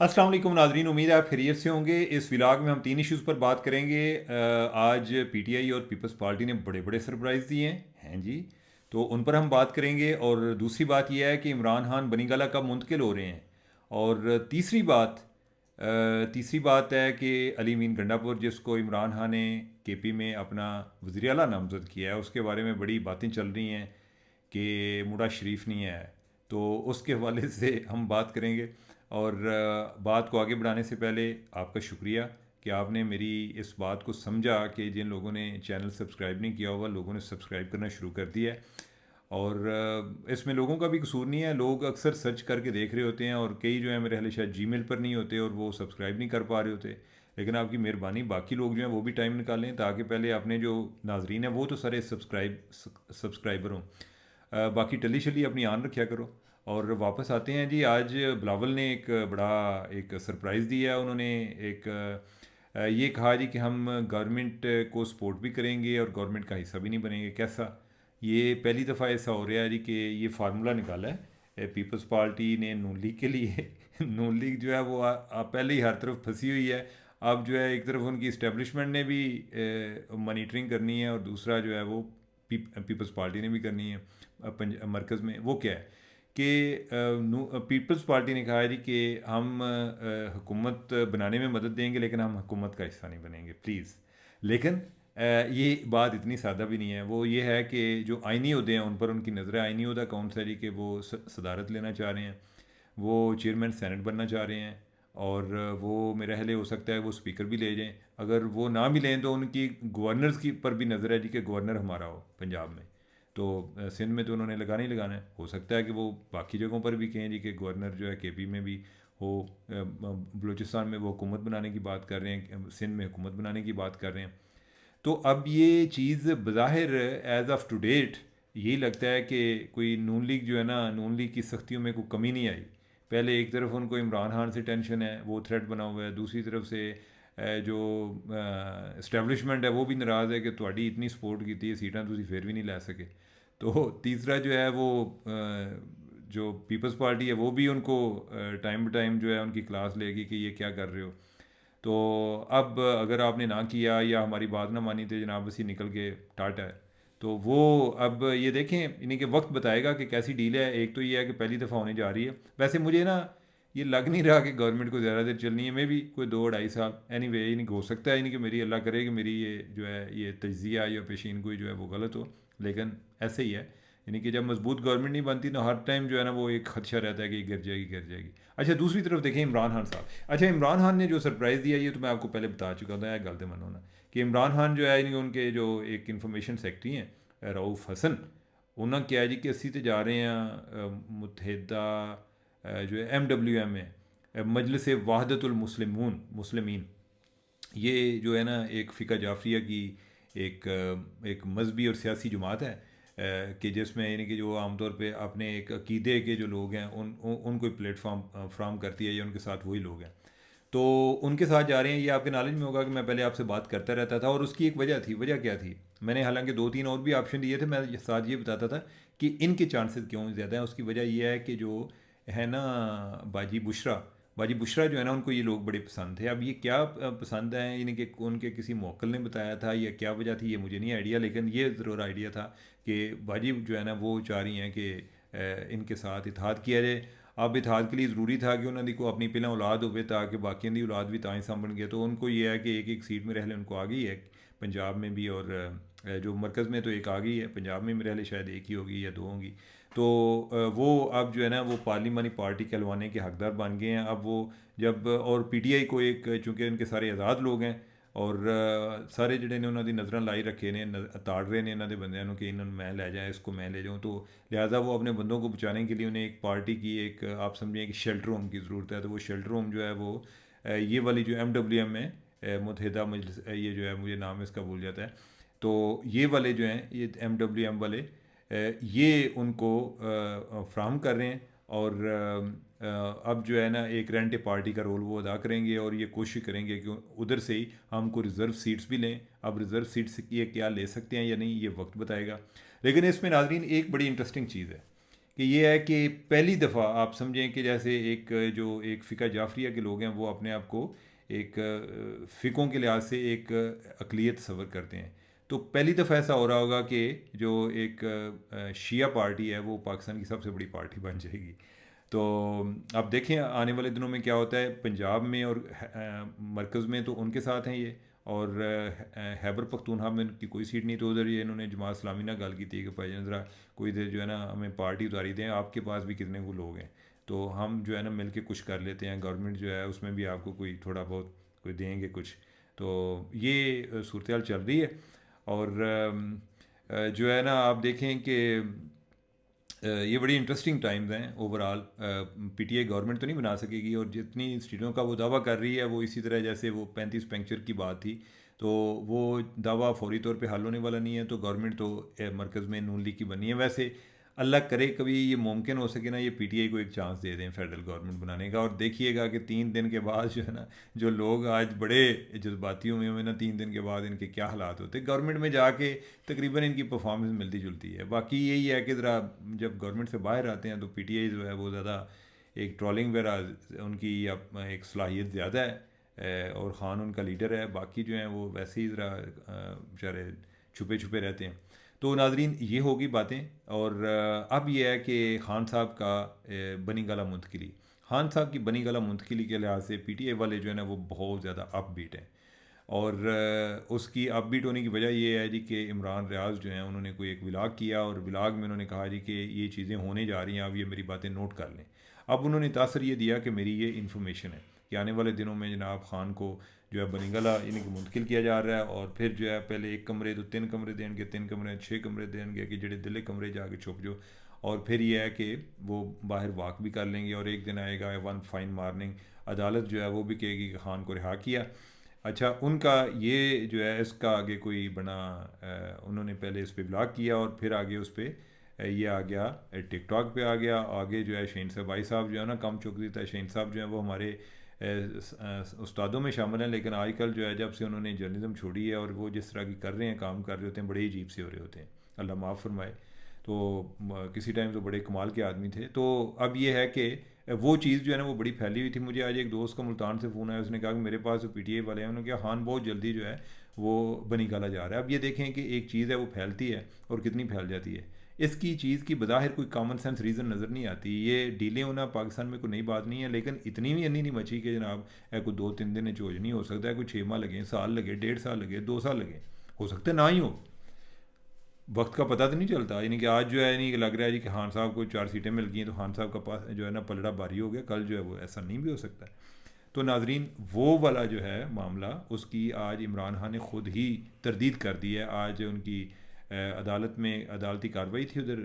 अस्सलाम वालेकुम नाज़रीन, उम्मीद है आप खैरियत से होंगे। इस व्लॉग में हम तीन इश्यूज़ पर बात करेंगे। आज पीटीआई और पीपल्स पार्टी ने बड़े बड़े सरप्राइज़ दिए हैं जी, तो उन पर हम बात करेंगे। और दूसरी बात यह है कि इमरान खान बनीगला कब मुंतकिल हो रहे हैं। और तीसरी बात है कि अली मीन गंडापुर, जिसको इमरान खान ने केपी में अपना वज़ीर आला नामज़द किया है, उसके बारे में बड़ी बातें चल रही हैं कि मुड़ा शरीफ नहीं है। तो उसके हवाले से हम बात करेंगे। और बात को आगे बढ़ाने से पहले आपका शुक्रिया कि आपने मेरी इस बात को समझा कि जिन लोगों ने चैनल सब्सक्राइब नहीं किया हुआ, लोगों ने सब्सक्राइब करना शुरू कर दिया है। और इसमें लोगों का भी कसूर नहीं है। लोग अक्सर सर्च करके देख रहे होते हैं, और कई जो है मेरे ख्याल शायद जीमेल पर नहीं होते और वो सब्सक्राइब नहीं कर पा रहे होते। लेकिन आपकी मेहरबानी, बाकी लोग जो हैं वो भी टाइम निकालें, ताकि पहले अपने जो नाजरीन हैं वो तो सारे सब्सक्राइबर हों। बाकी टली शली अपनी आन रखा करो। और वापस आते हैं जी। आज बिलावल ने एक बड़ा एक सरप्राइज़ दिया। उन्होंने एक ये कहा जी कि हम गवर्नमेंट को सपोर्ट भी करेंगे और गवर्नमेंट का हिस्सा भी नहीं बनेंगे। कैसा? ये पहली दफ़ा ऐसा हो रहा है जी कि ये फार्मूला निकाला है पीपल्स पार्टी ने नून लीग के लिए। नून लीग जो है वो पहले ही हर तरफ फंसी हुई है। अब जो है एक तरफ उनकी इस्टेब्लिशमेंट ने भी मॉनिटरिंग करनी है, और दूसरा जो है वो पीपल्स पार्टी ने भी करनी है। मरकज़ में वो क्या है कि पीपल्स पार्टी ने कहा है जी कि हम हुकूमत बनाने में मदद देंगे, लेकिन हम हुकूमत का हिस्सा नहीं बनेंगे प्लीज़। लेकिन ये बात इतनी सादा भी नहीं है। वो ये है कि जो आइनी उहदे हैं उन पर उनकी नज़र है। आइनी उहदा कौन सा है जी कि वो सदारत लेना चाह रहे हैं, वो चेयरमैन सेनेट बनना चाह रहे हैं। और वो मेरा ख्याल हो सकता है वो स्पीकर भी ले जाएं। अगर वो ना भी लें तो उनकी गवर्नर्स की पर भी नज़र है जी कि गवर्नर हमारा हो पंजाब में। तो सिंध में तो उन्होंने लगाना ही लगाना है। हो सकता है कि वो बाकी जगहों पर भी कहें जी कि गवर्नर जो है केपी में भी हो। बलूचिस्तान में वो हुकूमत बनाने की बात कर रहे हैं, सिंध में हुकूमत बनाने की बात कर रहे हैं। तो अब ये चीज़ बज़ाहिर एज़ ऑफ टू डेट यही लगता है कि कोई नून लीग जो है ना, नून लीग की सख्तियों में कोई कमी नहीं आई। पहले एक तरफ उनको इमरान खान से टेंशन है, वो थ्रेट बना हुआ है। दूसरी तरफ से जो इस्टेब्लिशमेंट है वो भी नाराज़ है कि ਤੁਹਾਡੀ इतनी सपोर्ट की थी, सीटां तुसी फिर भी नहीं लै सके। तो तीसरा जो है वो जो पीपल्स पार्टी है वो भी उनको टाइम टू टाइम जो है उनकी क्लास लेगी कि ये क्या कर रहे हो। तो अब अगर आपने ना किया या हमारी बात ना मानी तो जनाब बसी निकल के टाटा है। तो वो अब ये देखें, इन्हीं के वक्त बताएगा कि कैसी डील है। एक तो ये है कि पहली दफ़ा होने जा रही है। वैसे मुझे ना ये लग नहीं रहा कि गवर्नमेंट को ज़्यादा देर चलनी है। मे भी कोई 2-2.5 साल। एनी वे ये नहीं हो सकता है नहीं कि मेरी अल्लाह करे कि मेरी ये जो है ये तज्जिया या पेशीन कोई जो है वो गलत हो। लेकिन ऐसे ही है, यानी कि जब मजबूत गवर्नमेंट नहीं बनती तो हर टाइम जो है ना वो एक खदशा रहता है कि गिर जाएगी गिर जाएगी। अच्छा, दूसरी तरफ देखें इमरान खान साहब। अच्छा, इमरान खान ने जो सरप्राइज़ दिया ये तो मैं आपको पहले बता चुका था, गल तो मनो ना, कि इमरान खान जो है यानी कि उनके जो एक इंफॉर्मेशन सेक्रेटरी हैं रऊफ़ हसन, उन्होंने क्या है जी कि अस्सी तो जा रहे हैं मुतहदा जो है MWM है, मजलिस वहदतुल मुस्लिमून मुस्लिमीन। ये जो है ना एक फ़िका जाफरिया की एक मजहबी और सियासी जमात है कि जिसमें यानी कि जो आमतौर पे अपने एक अकीदे के जो लोग हैं उनको प्लेटफॉर्म फ्राहम करती है, या उनके साथ वही लोग हैं। तो उनके साथ जा रहे हैं। ये आपके नॉलेज में होगा कि मैं पहले आपसे बात करता रहता था, और उसकी एक वजह थी। वजह क्या थी? मैंने हालांकि 2-3 और भी ऑप्शन दिए थे। मैं साथ ये बताता था कि इनके चांसेस क्यों ज़्यादा हैं। उसकी वजह यह है कि जो है ना बाजी बुशरा जो है ना, उनको ये लोग बड़े पसंद थे। अब ये क्या पसंद है, यानी कि उनके किसी मौकल ने बताया था या क्या वजह थी, ये मुझे नहीं आइडिया। लेकिन ये ज़रूर आइडिया था कि बाजी जो है ना वो चाह रही हैं कि इनके साथ इतिहाद किया जाए। अब इतिहाद के लिए ज़रूरी था कि उन्होंने को अपनी पहला औलाद हो, ताकि बाकी की औलाद भी ताएँ सामन गए। तो उनको ये है कि एक एक सीट में रहले उनको आ गई है पंजाब में भी, और जो मरकज़ में तो एक आ गई है, पंजाब में मेरे ख्याल शायद एक ही होगी या 2 होंगी। तो वो अब जो है ना वो पार्लिमानी पार्टी कहलवाने के हकदार बन गए हैं। अब वो जब और PTI को एक, चूँकि इनके सारे आज़ाद लोग हैं, और सारे ਜਿਹੜੇ ਨੇ ਉਹਨਾਂ ਦੀ नज़र लाई रखे ने, ताड़ रहे ने इन्हों के बंदियां कि इन्होंने मैं ले जाए, इसको मैं ले जाऊँ। तो लिहाजा वो अपने बंदों को बचाने के लिए उन्हें एक पार्टी की एक, आप समझें कि शेल्टर होम की ज़रूरत है। तो वो शेल्टर होम जो है वो ये वाली जो MWM है, मुतहदा मजलिस, ये जो है मुझे नाम इसका भूल जाता है। तो ये वाले जो हैं ये MWM वाले ये उनको फ्राहम कर रहे हैं। और अब जो है ना एक रेंट पार्टी का रोल वो अदा करेंगे, और ये कोशिश करेंगे कि उधर से ही हमको रिज़र्व सीट्स भी लें। अब रिज़र्व सीट्स ये क्या ले सकते हैं या नहीं, ये वक्त बताएगा। लेकिन इसमें नाजरीन एक बड़ी इंटरेस्टिंग चीज़ है कि ये है कि पहली दफ़ा आप समझें कि जैसे एक जो एक फ़िका जाफरिया के लोग हैं वो अपने आप को एक फ़िकों के लिहाज से एक अक़लियत तस्वर करते हैं। तो पहली दफ़ा ऐसा हो रहा होगा कि जो एक शिया पार्टी है वो पाकिस्तान की सबसे बड़ी पार्टी बन जाएगी। तो आप देखें आने वाले दिनों में क्या होता है पंजाब में और मरकज़ में तो उनके साथ हैं ये, और खैबर पख्तूनख्वा में उनकी कोई सीट नहीं, तो उधर ये इन्होंने जमात इस्लामी ना गल की थी कि भाई ज़रा कोई देर जो है ना हमें पार्टी उतारी दें, आपके पास भी कितने को लोग हैं तो हम जो है ना मिल के कुछ कर लेते हैं, गवर्नमेंट जो है उसमें भी आपको कोई थोड़ा बहुत कोई देंगे कुछ। तो ये सूरत हाल चल रही है। और जो है ना आप देखें कि ये बड़ी इंटरेस्टिंग टाइम्स हैं ओवरऑल। पीटीआई गवर्नमेंट तो नहीं बना सकेगी, और जितनी सीटों का वो दावा कर रही है वो इसी तरह जैसे वो 35 पेंचर की बात थी, तो वो दावा फौरी तौर पे हल होने वाला नहीं है। तो गवर्नमेंट तो मरकज़ में नून लीग की बनी है। वैसे अल्लाह करे कभी ये मुमकिन हो सके ना ये पीटीआई को एक चांस दे दें फेडरल गवर्नमेंट बनाने का, और देखिएगा कि 3 दिन के बाद जो है ना जो लोग आज बड़े जज्बाती हुए हैं ना 3 दिन के बाद इनके क्या हालात होते हैं, गवर्नमेंट में जाके तकरीबन इनकी परफॉर्मेंस मिलती जुलती है। बाकी यही है कि ज़रा जब गवर्नमेंट से बाहर आते हैं तो पीटीआई जो है वो ज़्यादा एक ट्रोलिंग वगैरह उनकी अब एक सलाहियत ज़्यादा है, और ख़ान उनका लीडर है, बाकी जो हैं वो वैसे ही ज़रा बेचारे छुपे छुपे रहते हैं। तो नाजरीन ये होगी बातें। और अब ये है कि ख़ान साहब का बनी गला मुंतकिली, ख़ान साहब की बनी गला मुंतकिली के लिहाज से पीटीआई वाले जो है ना वो बहुत ज़्यादा अपबीट हैं। और उसकी अपबीट होने की वजह ये है जी कि इमरान रियाज जो हैं उन्होंने कोई एक व्लॉग किया, और व्लॉग में उन्होंने कहा जी कि ये चीज़ें होने जा रही हैं, अब ये मेरी बातें नोट कर लें। अब उन्होंने तासर ये दिया कि मेरी ये इन्फॉर्मेशन है कि आने वाले दिनों में जनाब खान को जो है बनीगला यानी कि मुंतकिल किया जा रहा है, और फिर जो है पहले 1 कमरे तो 3 कमरे देंगे, 3 कमरे 6 कमरे देंगे कि जेडे दिले कमरे जाके छुप जो। और फिर ये है कि वो बाहर वॉक भी कर लेंगे, और एक दिन आएगा वन फाइन मॉर्निंग अदालत जो है वो भी कहेगी कि खान को रिहा किया। अच्छा उनका ये जो है इसका आगे कोई बना उन्होंने पहले इस पर ब्लॉग किया, और फिर आगे उस पर ये आ गया टिकटॉक पे आ गया। आगे जो है शहीन साहब भाई साहब जो है ना कम चुक देता है, शहीन साहब जो है वो हमारे उस्तादों में शामिल हैं, लेकिन आजकल जो है जब से उन्होंने जर्नलिज्म छोड़ी है और वो जिस तरह की कर रहे हैं काम कर रहे होते हैं बड़े अजीब से हो रहे होते हैं, अल्लाह माफ़ फरमाए। तो किसी टाइम तो बड़े कमाल के आदमी थे। तो अब ये है कि वो चीज़ जो है ना वो बड़ी फैली हुई थी। मुझे आज एक दोस्त का मुल्तान से फ़ोन आया, उसने कहा कि मेरे पास जो पीटीआई वाले हैं उन्होंने कहा खान बहुत जल्दी जो है वो बनी गाला जा रहा है। अब ये देखें कि एक चीज़ है वो फैलती है और कितनी फैल जाती है। इसकी चीज़ की बज़ाहिर कोई कॉमन सेंस रीज़न नज़र नहीं आती। ये डीले होना पाकिस्तान में कोई नई बात नहीं है, लेकिन इतनी भी अन्नी नहीं मची कि जनाब कोई 2-3 दिन चोज नहीं हो सकता है, कोई 6 माह लगे, साल लगे, 1.5 साल लगे, 2 साल लगे, हो सकता है ना ही हो। वक्त का पता तो नहीं चलता। यानी कि आज जो है नहीं लग रहा है जी कि खान साहब को 4 सीटें मिल गई हैं तो खान साहब का पास जो है ना पलड़ा भारी हो गया, कल जो है वो ऐसा नहीं भी हो सकता। तो नाजरीन वो वाला जो है मामला उसकी आज इमरान खान ने ख़ुद ही तरदीद कर दी है। आज उनकी अदालत में अदालती कार्रवाई थी उधर,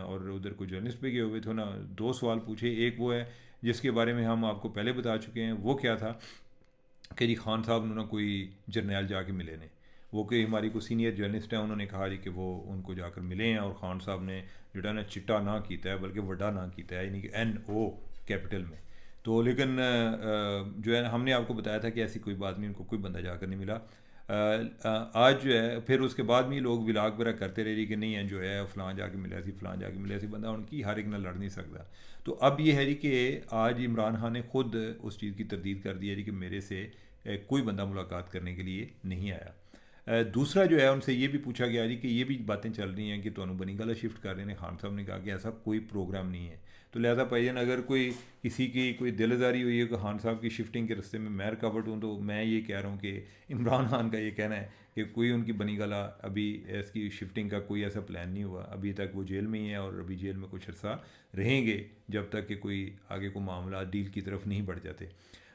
और उधर कोई जर्नलिस्ट पे गए हुए थे ना, 2 सवाल पूछे। एक वो है जिसके बारे में हम आपको पहले बता चुके हैं, वो क्या था कि जी खान साहब ने कोई जर्नैल जाके मिले ने, वो कि हमारी को सीनियर जर्नलिस्ट हैं, उन्होंने कहा जी कि वो उनको जाकर मिले हैं, और खान साहब ने जोड़ा ना चिट्टा ना किया है बल्कि वड्डा ना किया है, यानी कि NO कैपिटल में। तो लेकिन जो है हमने आपको बताया था कि ऐसी कोई बात नहीं, उनको कोई बंदा जाकर नहीं मिला। आज जो है फिर उसके बाद भी लोग विलाग वगैरह करते रहे कि नहीं है जो है फ़लाँ जाके मिला सी, फ़लाँ जाके मिला सी, बंदा उनकी हर एक ना लड़ नहीं सकता। तो अब ये है जी कि आज इमरान खान ने खुद उस चीज़ की तरदीद कर दी है जी कि मेरे से कोई बंदा मुलाकात करने के लिए नहीं आया। दूसरा जो है उनसे ये भी पूछा गया जी कि ये भी बातें चल रही हैं कि तो बनी गला शिफ्ट कर रहे हैं। खान साहब ने कहा कि ऐसा कोई प्रोग्राम नहीं है। तो लिहाजा भाईजान अगर कोई किसी की कोई दिलदारी हुई है कि खान साहब की शिफ्टिंग के रास्ते में मैं रुकावट हूँ, तो मैं ये कह रहा हूँ कि इमरान खान का ये कहना है कि कोई उनकी बनी गला अभी इसकी शिफ्टिंग का कोई ऐसा प्लान नहीं हुआ। अभी तक वो जेल में ही है और अभी जेल में कुछ अर्सा रहेंगे जब तक कि कोई आगे को मामला डील की तरफ नहीं बढ़ जाते।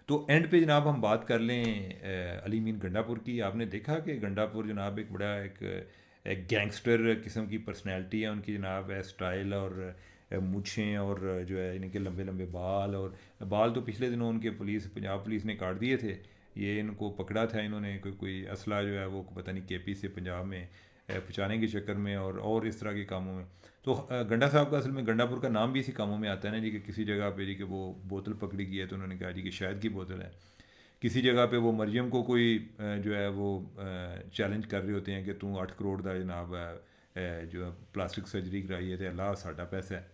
तो एंड पे जनाब हम बात कर लें अली मीन गंडापुर की। आपने देखा कि गंडापुर जनाब एक बड़ा एक गैंगस्टर किस्म की पर्सनैलिटी है उनकी जनाब, है स्टाइल और मूछें और जो है इनके लंबे लंबे बाल, और बाल तो पिछले दिनों उनके पंजाब पुलिस ने काट दिए थे। ये इनको पकड़ा था इन्होंने कोई असला जो है वो पता नहीं KP से पंजाब में पहुँचाने के चक्कर में और इस तरह के कामों में। तो गंडा साहब का असल में गंडापुर का नाम भी इसी कामों में आता है ना जी, कि किसी जगह पे जी कि वो बोतल पकड़ी गई है तो उन्होंने कहा जी कि शायद की बोतल है। किसी जगह पे वो मरियम को कोई जो है वो चैलेंज कर रहे होते हैं कि तू 8 करोड़ का जनाब जो प्लास्टिक सर्जरी कराई है तो अल्लाह साडा पैसा है।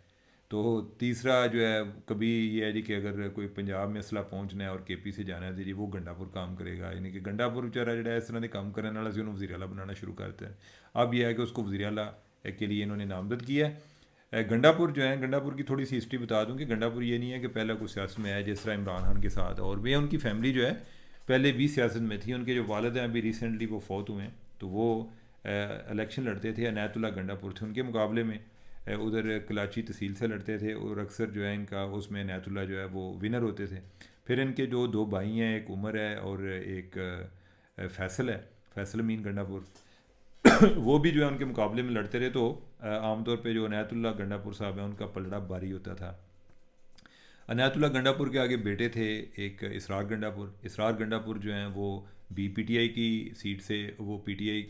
तो तीसरा जो है कभी ये है जी कि अगर कोई पंजाब में असला पहुँचना है और केपी से जाना है तो जी वो गंडापुर काम करेगा, यानी कि गंडापुर बेचारा जो है इस तरह के काम करने वाला से उन्होंने वज़ीर आला बनाना शुरू करते हैं। अब यह है कि उसको वज़ीर आला के लिए इन्होंने नामजद किया है। गंडापुर जो है, गंडापुर की थोड़ी सी हिस्ट्री बता दूं कि गंडापुर ये नहीं है कि पहला कुछ सियासत में आया जिस तरह इमरान खान के साथ, और वे उनकी फैमिली जो है पहले भी सियासत में थी। उनके जो वालिद हैं अभी रिसेंटली वो फौत हुए हैं, तो वो इलेक्शन लड़ते थे, अनायतुल्लाह गंडापुर थे उनके मुकाबले में, उधर कराची तहसील से लड़ते थे और अक्सर जो है इनका उसमें अनायतुल्लाह जो है वो विनर होते थे। फिर इनके जो दो भाई हैं, एक उमर है और एक फैसल है, फैसल अमीन गंडापुर, वो भी जो है उनके मुकाबले में लड़ते रहे। तो आमतौर पे जो अनायतुल्लाह गंडापुर साहब हैं उनका पलड़ा भारी होता था। अनायतुल्लाह गंडापुर के आगे बेटे थे एक इसरार गंडापुर। इसरार गंडापुर जो हैं वो भी पीटीआई की सीट से वो पीटीआई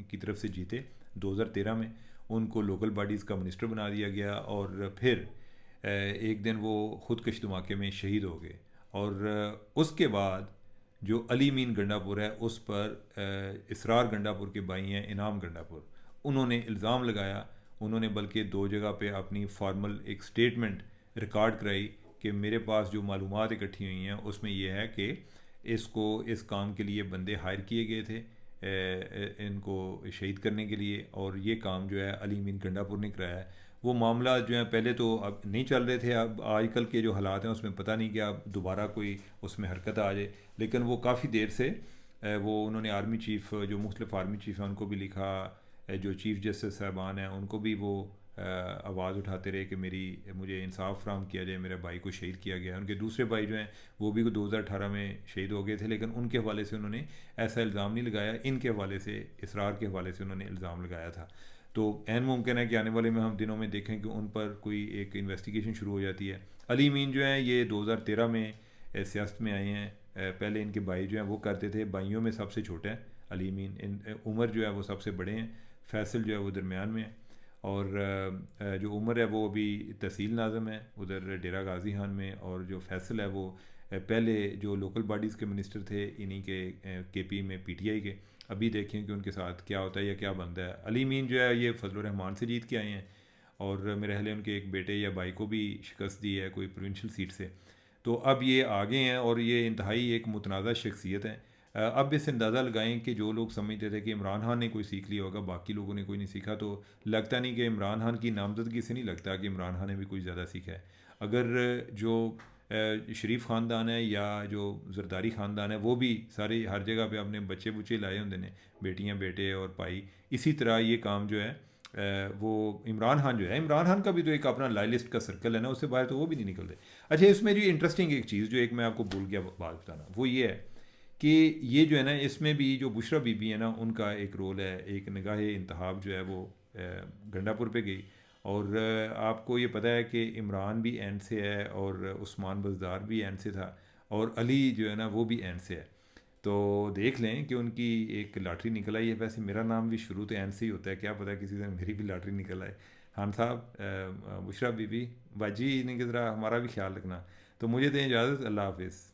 की तरफ से जीते 2013 में। उनको लोकल बॉडीज़ का मिनिस्टर बना दिया गया और फिर एक दिन वो ख़ुदकश धमाके में शहीद हो गए। और उसके बाद जो अली मीन गंडापुर है उस पर इसरार गंडापुर के भाई हैं इनाम गंडापुर, उन्होंने इल्ज़ाम लगाया। उन्होंने बल्कि 2 जगह पे अपनी फॉर्मल एक स्टेटमेंट रिकॉर्ड कराई कि मेरे पास जो मालूमात इकट्ठी हुई हैं उसमें यह है कि इसको इस काम के लिए बंदे हायर किए गए थे इनको शहीद करने के लिए, और ये काम जो है अली मीन गंडापुर ने कराया है। वो मामला जो है पहले तो अब नहीं चल रहे थे, अब आजकल के जो हालात हैं उसमें पता नहीं कि अब दोबारा कोई उसमें हरकत आ जाए, लेकिन वो काफ़ी देर से वो उन्होंने आर्मी चीफ़ जो मुख्तलिफ आर्मी चीफ़ हैं उनको भी लिखा, जो चीफ़ जस्टिस साहबान हैं उनको भी वो आवाज़ उठाते रहे कि मुझे इंसाफ फराहम किया जाए, मेरे भाई को शहीद किया गया है। उनके दूसरे भाई जो हैं वो भी 2018 में शहीद हो गए थे, लेकिन उनके हवाले से उन्होंने ऐसा इल्ज़ाम नहीं लगाया, इनके हवाले से इसरार के हवाले से उन्होंने इल्ज़ाम लगाया था। तो ऐन मुमकिन है कि आने वाले में हम दिनों में देखें कि उन पर कोई एक इन्वेस्टिगेशन शुरू हो जाती है। अली मीन जो हैं ये 2013 में सियासत में आए हैं। पहले इनके भाई जो हैं वो करते थे, भाइयों में सबसे छोटे हैं अली मीन, उमर जो है वो सबसे बड़े हैं, फैसल जो है वो दरमियान में है, और जो उमर है वो अभी तहसील नाज़म है उधर डेरा गाजी खान में, और जो फैसल है वो पहले जो लोकल बॉडीज़ के मिनिस्टर थे इन्हीं के केपी में पीटीआई के। अभी देखें कि उनके साथ क्या होता है या क्या बनता है। अली मीन जो है ये फजल रहमान से जीत के आए हैं, और मेरे ख्याल है उनके एक बेटे या भाई को भी शिकस्त दी है कोई प्रोविंशियल सीट से। तो अब ये आगे हैं और ये इंतहाई एक मुतनाज़ा शख्सियत है। अब इस अंदाज़ा लगाएं कि जो लोग समझते थे कि इमरान खान ने कोई सीख लिया होगा, बाकी लोगों ने कोई नहीं सीखा, तो लगता नहीं कि इमरान खान की नामजदगी से नहीं लगता कि इमरान खान ने भी कोई ज़्यादा सीखा है। अगर जो शरीफ ख़ानदान है या जो जरदारी ख़ानदान है वो भी सारे हर जगह पे अपने बच्चे बुच्चे लाए होंगे ने, बेटियां बेटे और भाई, इसी तरह ये काम जो है वो इमरान खान जो है, इमरान खान का भी तो एक अपना लाइलिस्ट का सर्कल है ना, उससे बाहर तो वो भी नहीं निकलते। अच्छा, इसमें जो इंटरेस्टिंग एक चीज़ जो एक मैं आपको भूल गया बात बताना, वो ये है कि ये जो है ना इसमें भी जो बुशरा बीबी है ना उनका एक रोल है। एक निगाह इंतहाब जो है वो गंडापुर पे गई, और आपको ये पता है कि इमरान भी एंड से है और उस्मान बज़दार भी एंड से था, और अली जो है ना वो भी एंड से है। तो देख लें कि उनकी एक लॉटरी निकल आई है। वैसे मेरा नाम भी शुरू तो एंड से ही होता है, क्या पता किसी दिन मेरी भी लॉटरी निकल आए। खान साहब, बुशरा बीबी, बाजी ने की तरह हमारा भी ख्याल रखना। तो मुझे दें इजाज़त, अल्लाह हाफिज़।